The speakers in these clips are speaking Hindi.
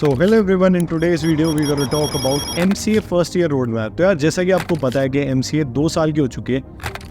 So hello everyone, in today's video we're going to talk about MCA first year road map. तो यार जैसा कि आपको पता है कि MCA 2 साल की हो चुकी है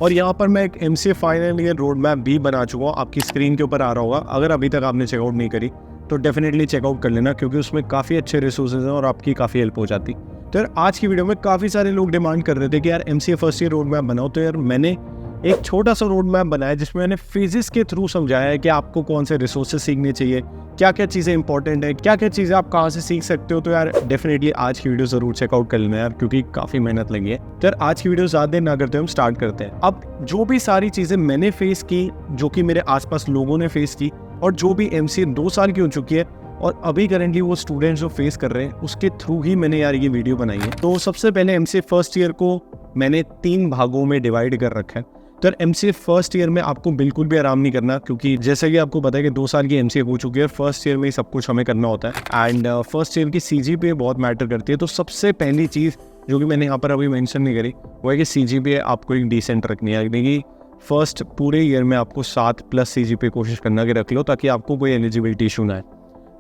और यहाँ पर मैं एक MCA final year road map भी बना चुका हूँ, आपकी स्क्रीन के ऊपर आ रहा होगा। अगर अभी तक आपने चेकआउट नहीं करी तो डेफिनेटली चेकआउट कर लेना, क्योंकि उसमें काफ़ी अच्छे रिसोर्सेज हैं और आपकी काफ़ी हेल्प हो जाती। तो यार आज की वीडियो में काफ़ी सारे लोग डिमांड कर रहे थे कि यार MCA first year road map बनाओ। तो यार मैंने एक छोटा सा रोड मैप बनाया जिसमें मैंने फिजिक्स के थ्रू समझाया है कि आपको कौन से रिसोर्सेज सीखने चाहिए, क्या क्या चीज़ें इंपॉर्टेंट है, क्या क्या चीज़ें आप कहाँ से सीख सकते हो। तो यार डेफिनेटली आज की वीडियो जरूर चेकआउट कर लेना यार, क्योंकि काफ़ी मेहनत लगी है। तो यार आज की वीडियो ज़्यादा देर ना करते हम स्टार्ट करते हैं। अब जो भी सारी चीज़ें मैंने फेस की, जो कि मेरे आसपास लोगों ने फेस की, और जो भी MCA 2 साल की हो चुकी है और अभी करेंटली वो स्टूडेंट्स जो फेस कर रहे हैं, उसके थ्रू ही मैंने यार ये वीडियो बनाई है। तो सबसे पहले MCA फर्स्ट ईयर को मैंने 3 भागों में डिवाइड कर रखा है। तो MCA फर्स्ट ईयर में आपको बिल्कुल भी आराम नहीं करना, क्योंकि जैसा कि आपको पता है कि 2 साल की MCA हो चुकी है, फर्स्ट ईयर में ही सब कुछ हमें करना होता है। एंड फर्स्ट ईयर की CGPA बहुत मैटर करती है। तो सबसे पहली चीज़ जो कि मैंने यहाँ पर अभी मेंशन नहीं करी वो है कि CGPA आपको एक डिसेंट रखनी है, यानी कि फर्स्ट पूरे ईयर में आपको 7+ CGPA कोशिश करना कि रख लो, ताकि आपको कोई एलिजिबिलिटी इशू ना आए।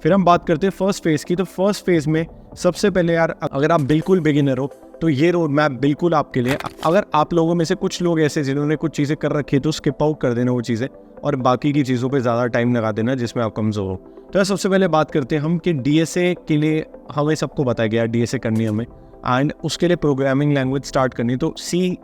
फिर हम बात करते हैं फर्स्ट फेज़ की। तो फर्स्ट फेज़ में सबसे पहले यार अगर आप बिल्कुल बिगिनर हो तो ये रोड मैप बिल्कुल आपके लिए। अगर आप लोगों में से कुछ लोग ऐसे जिन्होंने कुछ चीज़ें कर रखी है तो स्किप आउट कर देना वो चीज़ें, और बाकी की चीज़ों पे ज़्यादा टाइम लगा देना जिसमें आप कमज़ोर हो। तो यार सबसे पहले बात करते हैं हम कि DSA के लिए हमें सबको बताया गया DSA करनी है हमें, एंड उसके लिए प्रोग्रामिंग लैंग्वेज स्टार्ट करनी। तो C++,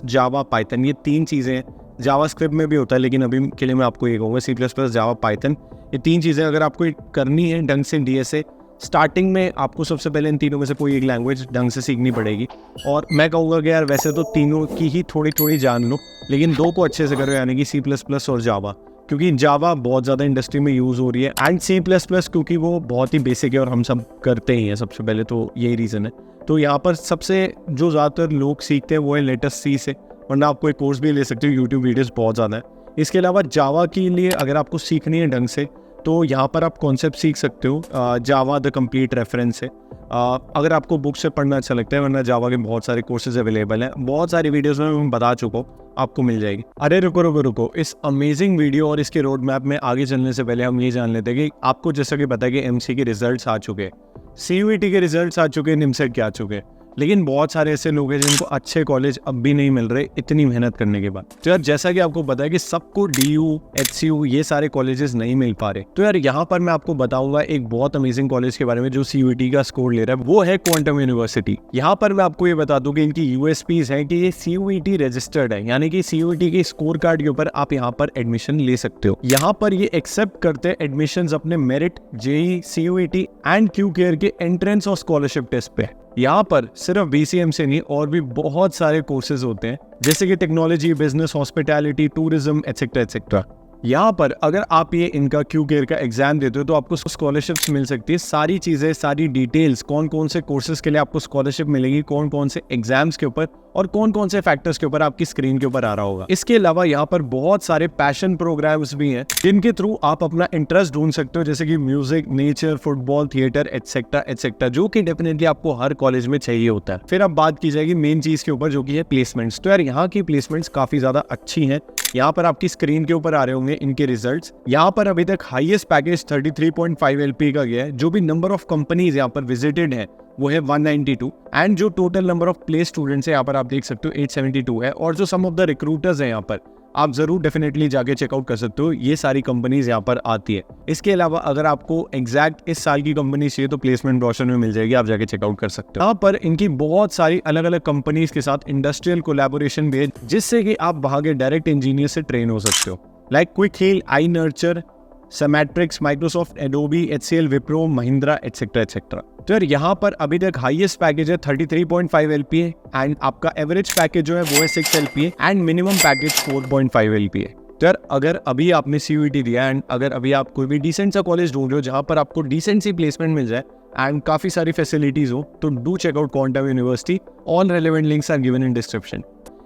जावा, पाइथन, ये 3 चीज़ें हैं। जावा स्क्रिप्ट में भी होता है, लेकिन अभी के लिए मैं आपको ये कहूँगा C++, जावा, पाइथन, ये 3 चीज़ें अगर आपको करनी है ढंग से DSA, स्टार्टिंग में आपको सबसे पहले इन तीनों में से कोई एक लैंग्वेज ढंग से सीखनी पड़ेगी। और मैं कहूँगा कि यार वैसे तो तीनों की ही थोड़ी थोड़ी जान लो, लेकिन 2 को अच्छे से करो, यानी कि C++ और जावा, क्योंकि जावा बहुत ज़्यादा इंडस्ट्री में यूज़ हो रही है, एंड C++ क्योंकि वो बहुत ही बेसिक है और हम सब करते ही हैं सबसे पहले, तो यही रीज़न है। तो यहाँ पर सबसे जो ज़्यादातर लोग सीखते हैं वो है लेटेस्ट C से, वरना आपको एक कोर्स भी ले सकते हो, यूट्यूब वीडियोज़ बहुत ज़्यादा है। इसके अलावा जावा के लिए अगर आपको सीखनी है ढंग से तो यहाँ पर आप कॉन्सेप्ट सीख सकते हो। जावा द कंप्लीट रेफरेंस है, अगर आपको बुक से पढ़ना अच्छा लगता है, वरना जावा के बहुत सारे कोर्सेज अवेलेबल हैं, बहुत सारी वीडियोस में मैं बता चुका हूँ, आपको मिल जाएगी। अरे रुको, इस अमेजिंग वीडियो और इसके रोड मैप में आगे चलने से पहले हम ये जान लेते हैं कि आपको जैसा कि पता है कि MCA के रिजल्ट्स आ चुके हैं, CUET के रिजल्ट्स आ चुके हैं, निमसेट के आ चुके हैं, लेकिन बहुत सारे ऐसे लोग हैं जिनको अच्छे कॉलेज अब भी नहीं मिल रहे इतनी मेहनत करने के बाद। तो यार जैसा कि आपको पता है कि सबको DU, HCU ये सारे कॉलेजेस नहीं मिल पा रहे, तो यार यहाँ पर मैं आपको बताऊंगा एक बहुत अमेजिंग कॉलेज के बारे में जो CUET का स्कोर ले रहा है, वो है क्वांटम यूनिवर्सिटी। यहाँ पर मैं आपको ये बता दूं कि इनकी USPs हैं कि ये CUET रजिस्टर्ड है, यानी कि CUET के स्कोर कार्ड के ऊपर आप यहाँ पर एडमिशन ले सकते हो। यहाँ पर ये एक्सेप्ट करते हैं एडमिशन अपने merit, JEE, CUET and QCare के एंट्रेंस और स्कॉलरशिप टेस्ट पे। यहाँ पर सिर्फ BCM से नहीं और भी बहुत सारे कोर्सेज होते हैं, जैसे कि technology, business, hospitality, tourism, etcetera etcetera. यहाँ पर अगर आप ये इनका QCare का एग्जाम देते हो तो आपको स्कॉलरशिप्स मिल सकती है। सारी चीज़ें, सारी डिटेल्स, कौन कौन से कोर्सेज के लिए आपको स्कॉलरशिप मिलेगी, कौन कौन से एग्जाम्स के ऊपर और कौन कौन से फैक्टर्स के ऊपर आपकी स्क्रीन के ऊपर आ रहा होगा। इसके अलावा यहाँ पर बहुत सारे पैशन प्रोग्राम्स भी हैं जिनके थ्रू आप अपना इंटरेस्ट ढूंढ सकते हो, जैसे कि music, nature, football, theatre, etcetera etcetera, जो कि डेफिनेटली आपको हर कॉलेज में चाहिए होता है। फिर अब बात की जाएगी मेन चीज के ऊपर, जो कि है प्लेसमेंट्स। तो यार यहाँ की प्लेसमेंट्स काफी ज्यादा अच्छी हैं। यहाँ पर आपकी स्क्रीन के ऊपर आ रहे होंगे इनके रिजल्ट्स। यहाँ पर अभी तक हाईएस्ट पैकेज 33.5 LP का गया है। जो भी नंबर ऑफ कंपनीज यहाँ पर विजिटेड है वो है 192, एंड जो total number of place students है यहाँ पर आप देख सकते हो 872 है, और जो सम ऑफ द रिक्रूटर्स है यहाँ पर आप जरूर डेफिनेटली जाके चेकआउट कर सकते हो, ये सारी कंपनीज यहाँ पर आती है। इसके अलावा अगर आपको एग्जैक्ट इस साल की कंपनी चाहिए तो प्लेसमेंट ब्रोशर में मिल जाएगी, आप जाके चेकआउट कर सकते हो। यहाँ पर इनकी बहुत सारी अलग अलग कंपनीज के साथ इंडस्ट्रियल कोलैबोरेशन भी है, जिससे कि आप वहां के डायरेक्ट इंजीनियर से ट्रेन हो सकते हो, like Quick Heal, I Nurture, Symmetrics, Microsoft, Adobe, HCL, Wipro, Mahindra, etcetera etcetera. तो यार यहाँ पर अभी तक हाईएस्ट पैकेज है 33.5 LP एंड आपका एवरेज पैकेज जो है वो है 6 LP and minimum package 4.5 LP है। तो यार अगर अभी आपने CUET दिया एंड अगर अभी आप कोई भी डिसेंट सा कॉलेज ढूंढ रहे हो जहाँ पर आपको डिसेंट सी प्लेसमेंट मिल जाए एंड काफी सारी फैसिलिटीज हो, तो do check out quantum university. All relevant links are given in description.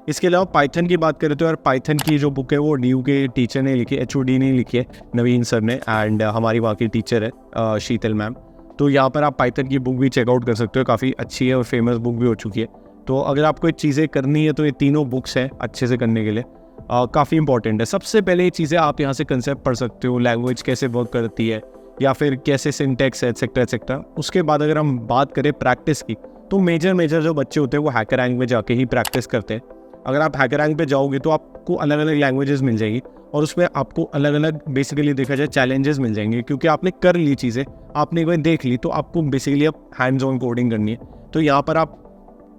इसके अलावा पाइथन की बात करें तो यार पाइथन की जो बुक है वो DU के टीचर ने लिखी है, HOD ने लिखी है, नवीन सर ने, एंड हमारी वहाँ की टीचर है शीतल मैम। तो यहाँ पर आप पाइथन की बुक भी चेकआउट कर सकते हो, काफ़ी अच्छी है और फेमस बुक भी हो चुकी है। तो अगर आपको ये चीज़ें करनी है तो ये तीनों बुक्स हैं अच्छे से करने के लिए, काफ़ी इंपॉर्टेंट है। सबसे पहले ये चीज़ें आप यहाँ से कंसेप्ट पढ़ सकते हो, लैंग्वेज कैसे वर्क करती है, या फिर कैसे सिंटेक्स है एक्सेट्रा एक्सेट्रा। उसके बाद अगर हम बात करें प्रैक्टिस की, तो मेजर जो बच्चे होते हैं वो हैकररैंक में जाके ही प्रैक्टिस करते हैं। अगर आप हैकररैंक पे जाओगे तो आपको अलग अलग लैंग्वेजेस मिल जाएगी और उसमें आपको अलग अलग बेसिकली देखा जाए चैलेंजेस मिल जाएंगे, क्योंकि आपने कर ली चीज़ें, आपने एक बार देख ली, तो आपको बेसिकली अब हैंड्स ऑन कोडिंग करनी है। तो यहाँ पर आप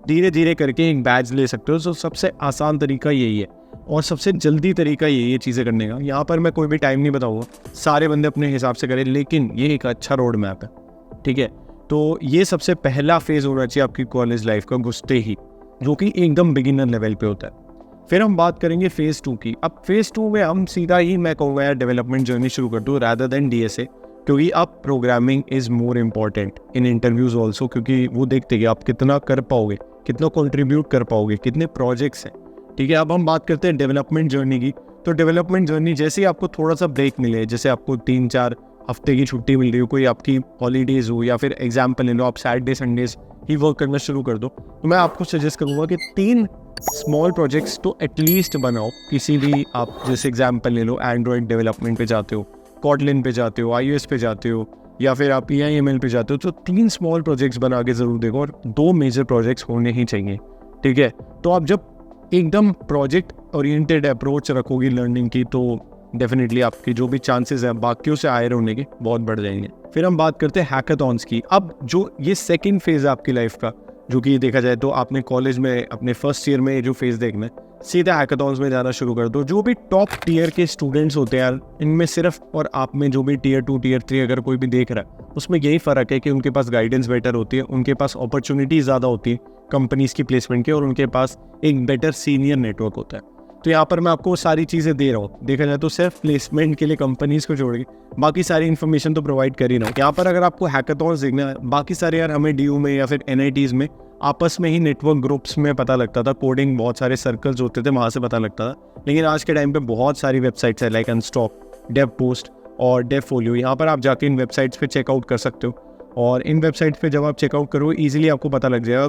धीरे धीरे करके एक बैच ले सकते हो। तो सबसे आसान तरीका यही है और सबसे जल्दी तरीका यही है चीज़ें करने का। यहाँ पर मैं कोई भी टाइम नहीं बताऊँगा, सारे बंदे अपने हिसाब से करें, लेकिन ये एक अच्छा रोड मैप है, ठीक है। तो ये सबसे पहला फेज़ होना चाहिए आपकी कॉलेज लाइफ का घुसते ही, जो कि एकदम बिगिनर लेवल पे होता है। फिर हम बात करेंगे फेज़ 2 की। अब फेज़ 2 में हम सीधा ही मैं कहूँगा यार डेवलपमेंट जर्नी शुरू कर दूँ रादर देन DSA, क्योंकि अब programming is more important in interviews also, क्योंकि वो देखते हैं आप कितना कर पाओगे, कितना कंट्रीब्यूट कर पाओगे, कितने प्रोजेक्ट्स हैं, ठीक है। अब हम बात करते हैं डेवलपमेंट जर्नी की। तो डेवलपमेंट जर्नी जैसे ही आपको थोड़ा सा ब्रेक मिले, जैसे आपको 3-4 हफ्ते की छुट्टी मिल रही हो, कोई आपकी हॉलीडेज हो, या फिर एग्जाम्पल ले लो आप सैटरडे संडेज ही वर्क करना शुरू कर दो, तो मैं आपको सजेस्ट करूँगा कि 3 स्मॉल प्रोजेक्ट्स तो एटलीस्ट बनाओ। किसी भी आप जैसे एग्जाम्पल ले लो, एंड्रॉयड डेवलपमेंट पे जाते हो, कॉटलिन पे जाते हो, iOS पे जाते हो, या फिर आप EIML पे जाते हो, तो 3 स्मॉल प्रोजेक्ट्स बना के ज़रूर देखो और 2 मेजर प्रोजेक्ट्स होने ही चाहिए, ठीक है। तो आप जब एकदम प्रोजेक्ट ओरिएंटेड अप्रोच रखोगी लर्निंग की, तो डेफिनेटली आपके जो भी चांसेस हैं बाकियों से हायर होने के बहुत बढ़ जाएंगे। फिर हम बात करते हैं हैकाथॉन्स की। अब जो ये सेकंड फेज़ है आपकी लाइफ का, जो कि देखा जाए तो आपने कॉलेज में अपने फर्स्ट ईयर में जो फेज़ देखना है, सीधा हैकाथॉन्स में जाना शुरू कर दो। जो भी टॉप टीयर के स्टूडेंट्स होते हैं यार, इनमें सिर्फ और आप में जो भी टियर 2 टियर 3 अगर कोई भी देख रहा है, उसमें यही फ़र्क है कि उनके पास गाइडेंस बेटर होती है, उनके पास अपॉर्चुनिटी ज़्यादा होती है कंपनीज़ की प्लेसमेंट के, और उनके पास एक बेटर सीनियर नेटवर्क होता है। तो यहाँ पर मैं आपको सारी चीज़ें दे रहा हूँ, देखा जाए तो सिर्फ प्लेसमेंट के लिए कंपनीज़ को छोड़ के बाकी सारी इन्फॉर्मेशन तो प्रोवाइड कर ही रहा हूँ। यहाँ पर अगर आपको हैकाथॉन्स देखना है, बाकी सारे यार हमें DU में या फिर NITs में आपस में ही नेटवर्क ग्रुप्स में पता लगता था, कोडिंग बहुत सारे सर्कल्स होते थे, वहाँ से पता लगता था। लेकिन आज के टाइम पे बहुत सारी वेबसाइट्स है लाइक अनस्टॉक, डेवपोस्ट और डेवफोलियो। यहाँ पर आप जाके इन वेबसाइट्स पे चेकआउट कर सकते हो, और इन वेबसाइट्स पे जब आप चेकआउट करो ईजिली आपको पता लग जाएगा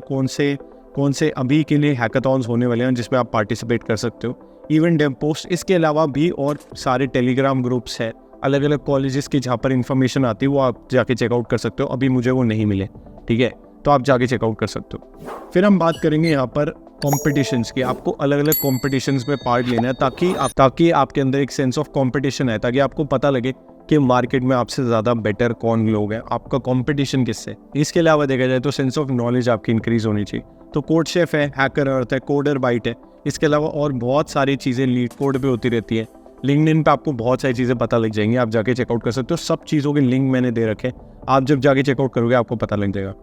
कौन से अभी के लिए हैकाथॉन्स होने वाले हैं जिसमें आप पार्टिसिपेट कर सकते हो। इवन डेवपोस्ट, इसके अलावा भी और सारे टेलीग्राम ग्रुप्स है अलग अलग कॉलेजेस की जहाँ पर इन्फॉर्मेशन आती है, वो आप जाके चेकआउट कर सकते हो। अभी मुझे वो नहीं मिले, ठीक है, तो आप जाके चेकआउट कर सकते हो। फिर हम बात करेंगे यहाँ पर कॉम्पिटिशन्स की। आपको अलग अलग कॉम्पिटिशन्स में पार्ट लेना है ताकि आपके अंदर एक सेंस ऑफ कॉम्पिटिशन है, ताकि आपको पता लगे कि मार्केट में आपसे ज़्यादा बेटर कौन लोग हैं, आपका कॉम्पिटिशन किससे। इसके अलावा देखा जाए तो सेंस ऑफ नॉलेज आपकी इंक्रीज होनी चाहिए। तो कोडशेफ है, हैकर अर्थ है, कोडर बाइट है, इसके अलावा और बहुत सारी चीज़ें लीड कोड पे होती रहती है। लिंक्डइन पे आपको बहुत सारी चीज़ें पता लग जाएंगी, आप जाके चेकआउट कर सकते हो। सब चीज़ों के लिंक मैंने दे रखे, आप जब जाके चेकआउट करोगे आपको पता लग जाएगा।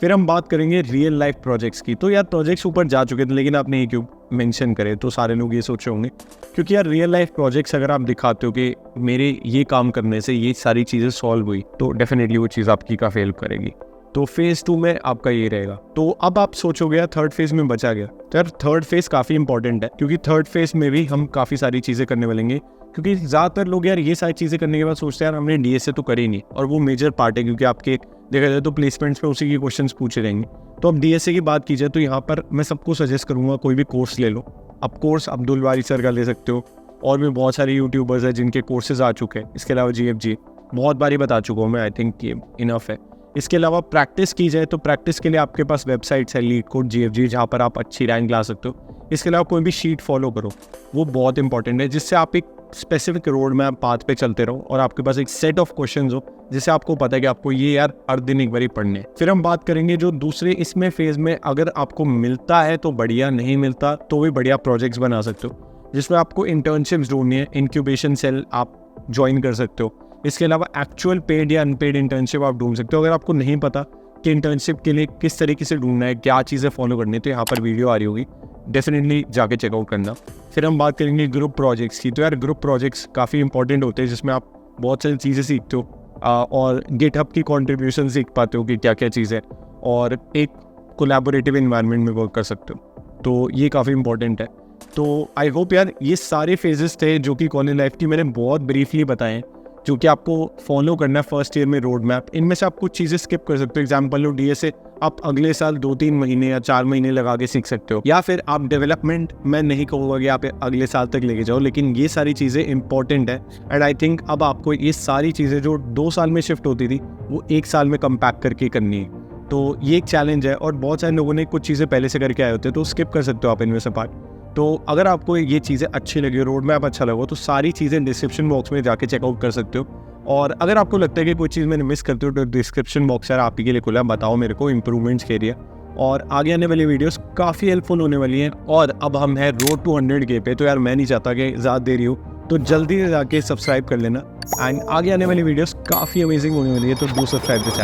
फिर हम बात करेंगे रियल लाइफ प्रोजेक्ट्स की। तो यार प्रोजेक्ट्स ऊपर जा चुके थे, लेकिन आपने ये क्यों मेंशन करे, तो सारे लोग ये सोच रहे होंगे क्योंकि यार रियल लाइफ प्रोजेक्ट्स अगर आप दिखाते हो कि मेरे ये काम करने से ये सारी चीज़ें सॉल्व हुई, तो डेफिनेटली वो चीज़ आपकी काफ़ी हेल्प करेगी। तो फेज़ 2 में आपका ये रहेगा। तो अब आप सोचोगे यार थर्ड फेज़ में बचा गया, तो यार थर्ड फेज़ काफ़ी इंपॉर्टेंट है, क्योंकि थर्ड फेज़ में भी हम काफ़ी सारी चीज़ें करने वालेंगे। क्योंकि ज़्यादातर लोग यार ये सारी चीज़ें करने के बाद सोचते हैं यार हमने DSA तो करी नहीं, और वो मेजर पार्ट है, क्योंकि आपके देखा जाए तो प्लेसमेंट्स में उसी के क्वेश्चंस पूछे रहेंगे। तो अब DSA की बात की जाए तो यहाँ पर मैं सबको सजेस्ट करूँगा कोई भी कोर्स ले लो। अब कोर्स अब्दुल बारी सर का ले सकते हो, और भी बहुत सारे यूट्यूबर्स हैं जिनके कोर्सेज आ चुके हैं। इसके अलावा GFG बहुत बारी बता चुका हूँ मैं, आई थिंक ये इनफ है। इसके अलावा प्रैक्टिस की जाए तो प्रैक्टिस के लिए आपके पास वेबसाइट्स है लीड कोड, GFG, जहाँ पर आप अच्छी रैंक ला सकते हो। इसके अलावा कोई भी शीट फॉलो करो, वो बहुत इंपॉर्टेंट है, जिससे आप एक स्पेसिफिक रोड मैप पाथ पे चलते रहो और आपके पास एक सेट ऑफ क्वेश्चंस हो, जिससे आपको पता है कि आपको ये यार हर दिन एक बारी पढ़ने। फिर हम बात करेंगे जो दूसरे इसमें फेज में अगर आपको मिलता है तो बढ़िया, नहीं मिलता तो भी बढ़िया प्रोजेक्ट्स बना सकते हो, जिसमें आपको इंटर्नशिप्स ढूंढनी है। इंक्यूबेशन सेल आप ज्वाइन कर सकते हो। इसके अलावा एक्चुअल पेड या अनपेड इंटर्नशिप आप ढूंढ सकते हो। अगर आपको नहीं पता कि इंटर्नशिप के लिए किस तरीके से ढूंढना है, क्या चीज़ें फॉलो करनी है, तो यहाँ पर वीडियो आ रही होगी, डेफिनेटली जाके चेकआउट करना। फिर हम बात करेंगे ग्रुप प्रोजेक्ट्स की। तो यार ग्रुप प्रोजेक्ट्स काफ़ी इंपॉर्टेंट होते हैं, जिसमें आप बहुत सारी चीज़ें सीखते हो और गिटहब की कॉन्ट्रीब्यूशन सीख पाते हो कि क्या क्या चीज़ है, और एक कोलैबोरेटिव इन्वायरमेंट में वर्क कर सकते हो। तो ये काफ़ी इंपॉर्टेंट है। तो आई होप यार ये सारे फेजेस थे जो कि कॉलेज लाइफ की मैंने बहुत ब्रीफली बताए हैं, जो कि आपको फॉलो करना है फर्स्ट ईयर में रोड मैप। इनमें से आप कुछ चीज़ें स्किप कर सकते हो। एग्जाम्पल लो DSA, आप अगले साल 2-3 महीने या 4 महीने लगा के सीख सकते हो, या फिर आप डेवलपमेंट, मैं नहीं कहूँगा कि आप अगले साल तक लेके जाओ, लेकिन ये सारी चीज़ें इंपॉर्टेंट है। एंड आई थिंक अब आपको ये सारी चीज़ें जो 2 साल में शिफ्ट होती थी वो 1 साल में कम्पैक्ट करके करनी है। तो ये एक चैलेंज है, और बहुत सारे लोगों ने कुछ चीज़ें पहले से करके आए होते हैं, तो स्किप कर सकते हो आप इनमें से पार्ट। तो अगर आपको ये चीज़ें अच्छी लगी, रोड मैप अच्छा लगा, तो सारी चीज़ें डिस्क्रिप्शन बॉक्स में जाके चेकआउट कर सकते हो। और अगर आपको लगता है कि कोई चीज़ मैंने मिस करते हो तो डिस्क्रिप्शन बॉक्स यार आप ही के लिए खुला है, बताओ मेरे को इम्प्रूवमेंट्स के लिए। और आगे आने वाली वीडियोस काफ़ी हेल्पफुल होने वाली हैं। और अब हम हैं रोड टू 100K पे, तो यार मैं नहीं चाहता कि ज़्यादा देरी हो, तो जल्दी से जाके सब्सक्राइब कर लेना। एंड आगे आने वाली वीडियोस काफ़ी अमेजिंग होने वाली है, तो डू सब्सक्राइब द चैनल।